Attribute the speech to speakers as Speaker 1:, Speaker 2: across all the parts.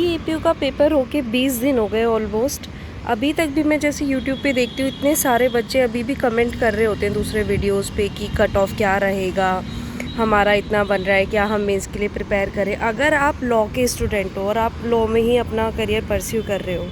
Speaker 1: APU का paper होके 20 दिन हो गए ऑलमोस्ट। अभी तक भी मैं जैसे यूट्यूब पे देखती हूँ, इतने सारे बच्चे अभी भी कमेंट कर रहे होते हैं दूसरे वीडियोस पे कि कट ऑफ क्या रहेगा, हमारा इतना बन रहा है, क्या हम मेंस के लिए प्रिपेयर करें। अगर आप लॉ के स्टूडेंट हो और आप लॉ में ही अपना करियर परस्यू कर रहे हो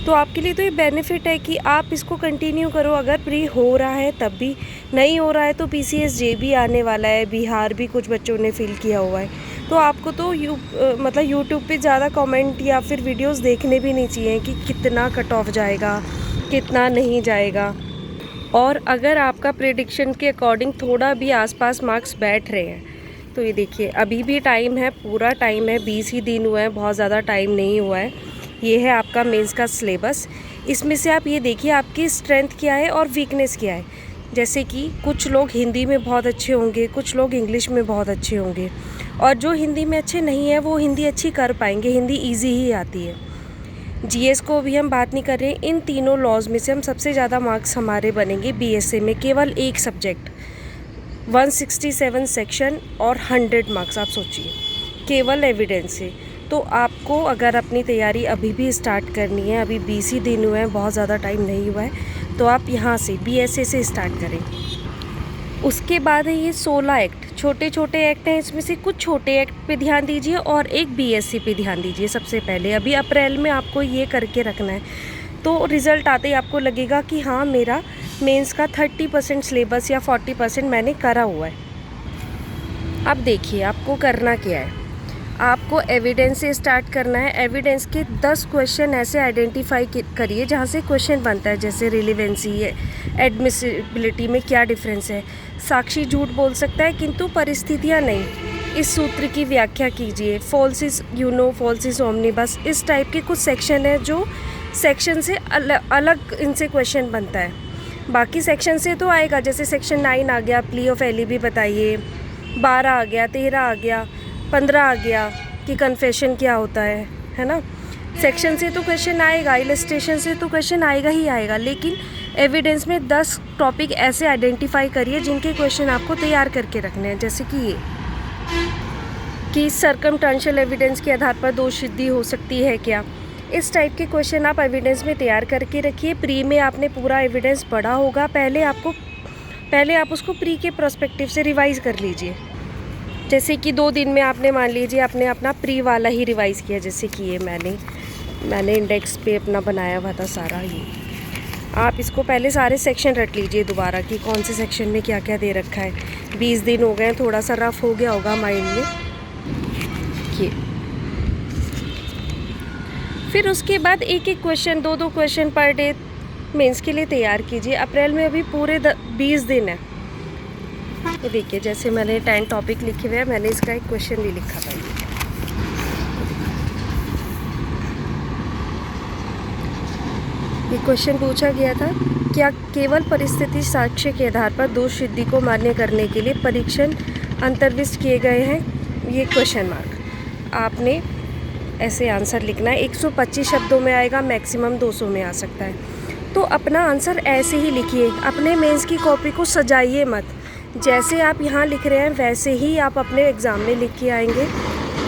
Speaker 1: तो आपके लिए तो ये बेनिफिट है कि आप इसको कंटिन्यू करो। अगर प्री हो रहा है तब भी, नहीं हो रहा है तो पीसीएस जे भी आने वाला है, बिहार भी कुछ बच्चों ने फिल किया हुआ है, तो आपको तो मतलब यूट्यूब पे ज़्यादा कमेंट या फिर वीडियोस देखने भी नहीं चाहिए कि कितना कट ऑफ जाएगा, कितना नहीं जाएगा। और अगर आपका प्रेडिक्शन के अकॉर्डिंग थोड़ा भी आसपास मार्क्स बैठ रहे हैं तो ये देखिए अभी भी टाइम है, पूरा टाइम है, 20 ही दिन हुए हैं, बहुत ज़्यादा टाइम नहीं हुआ है। ये है आपका मेंस का सिलेबस। इसमें से आप ये देखिए आपकी स्ट्रेंथ क्या है और वीकनेस क्या है। जैसे कि कुछ लोग हिंदी में बहुत अच्छे होंगे, कुछ लोग इंग्लिश में बहुत अच्छे होंगे, और जो हिंदी में अच्छे नहीं है वो हिंदी अच्छी कर पाएंगे, हिंदी इजी ही आती है। जीएस को भी हम बात नहीं कर रहे हैं। इन तीनों लॉज में से हम सबसे ज़्यादा मार्क्स हमारे बनेंगे बीएसए में, केवल एक सब्जेक्ट 167 सेक्शन और 100 मार्क्स। आप सोचिए, केवल एविडेंस से। तो आपको अगर अपनी तैयारी अभी भी स्टार्ट करनी है, अभी 20 ही दिन हुए हैं, बहुत ज़्यादा टाइम नहीं हुआ है, तो आप यहाँ से बीएसए से स्टार्ट करें। उसके बाद है ये 16 एक्ट, छोटे छोटे एक्ट हैं, इसमें से कुछ छोटे एक्ट पे ध्यान दीजिए और एक बीएससी पे ध्यान दीजिए। सबसे पहले अभी अप्रैल में आपको ये करके रखना है, तो रिज़ल्ट आते ही आपको लगेगा कि हाँ मेरा मेंस का 30% सिलेबस या 40% मैंने करा हुआ है। अब देखिए आपको करना क्या है, आपको एविडेंस से स्टार्ट करना है। एविडेंस के 10 क्वेश्चन ऐसे आइडेंटिफाई करिए जहाँ से क्वेश्चन बनता है, जैसे रिलेवेंसी है, एडमिसिबिलिटी में क्या डिफरेंस है, साक्षी झूठ बोल सकता है किंतु परिस्थितियाँ नहीं, इस सूत्र की व्याख्या कीजिए, false is false is omnibus. इस टाइप के कुछ सेक्शन है जो सेक्शन से अलग इनसे क्वेश्चन बनता है। बाकी सेक्शन से तो आएगा, जैसे सेक्शन 9 आ गया, प्ली ऑफ एलिबी बताइए, 12 आ गया, 13 आ गया, 15 आ गया कि कन्फेशन क्या होता है ना। सेक्शन से तो क्वेश्चन आएगा, इलस्ट्रेशन से तो क्वेश्चन आएगा ही आएगा, लेकिन एविडेंस में 10 टॉपिक ऐसे आइडेंटिफाई करिए जिनके क्वेश्चन आपको तैयार करके रखने हैं। जैसे कि ये कि सर्कमस्टेंशियल एविडेंस के आधार पर दोष सिद्धि हो सकती है क्या, इस टाइप के क्वेश्चन आप एविडेंस में तैयार करके रखिए। प्री में आपने पूरा एविडेंस पढ़ा होगा, पहले आप उसको प्री के प्रोस्पेक्टिव से रिवाइज कर लीजिए। जैसे कि 2 दिन में आपने मान लीजिए आपने अपना प्री वाला ही रिवाइज़ किया, जैसे कि ये मैंने इंडेक्स पे अपना बनाया हुआ था सारा। ये आप इसको पहले सारे सेक्शन रट लीजिए दोबारा कि कौन से सेक्शन में क्या क्या दे रखा है। 20 दिन हो गए, थोड़ा सा रफ हो गया होगा माइंड में ये। फिर उसके बाद एक एक question, 2-2 question per day mains के लिए तैयार कीजिए। अप्रैल में अभी पूरे 20 दिन है। ये देखिए जैसे मैंने 10 टॉपिक लिखे हुए हैं, मैंने इसका एक क्वेश्चन भी लिखा था। ये क्वेश्चन पूछा गया था, क्या केवल परिस्थिति साक्ष्य के आधार पर दोष सिद्धि को मान्य करने के लिए परीक्षण अंतर्विष्ट किए गए हैं, ये क्वेश्चन मार्क। आपने ऐसे आंसर लिखना है, 125 शब्दों में आएगा, मैक्सिमम 200 में आ सकता है। तो अपना आंसर ऐसे ही लिखिए, अपने मेंस की कॉपी को सजाइए मत। जैसे आप यहाँ लिख रहे हैं वैसे ही आप अपने एग्ज़ाम में लिख के आएंगे।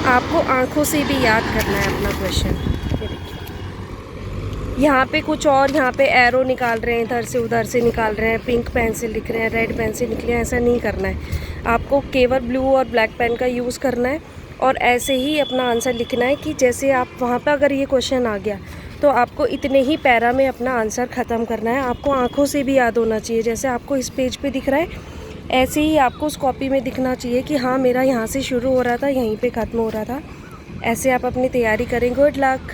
Speaker 1: आपको आंखों से भी याद करना है अपना क्वेश्चन। ये देखिए यहाँ पे कुछ और, यहाँ पे एरो निकाल रहे हैं, इधर से उधर से निकाल रहे हैं, पिंक पेन से लिख रहे हैं, रेड पेन से लिख रहे हैं, ऐसा नहीं करना है। आपको केवल ब्लू और ब्लैक पेन का यूज़ करना है और ऐसे ही अपना आंसर लिखना है कि जैसे आप वहाँ पर अगर ये क्वेश्चन आ गया तो आपको इतने ही पैरा में अपना आंसर ख़त्म करना है। आपको आँखों से भी याद होना चाहिए, जैसे आपको इस पेज पर दिख रहा है ऐसे ही आपको उस कॉपी में दिखना चाहिए कि हाँ मेरा यहाँ से शुरू हो रहा था, यहीं पे ख़त्म हो रहा था। ऐसे आप अपनी तैयारी करें। Good luck.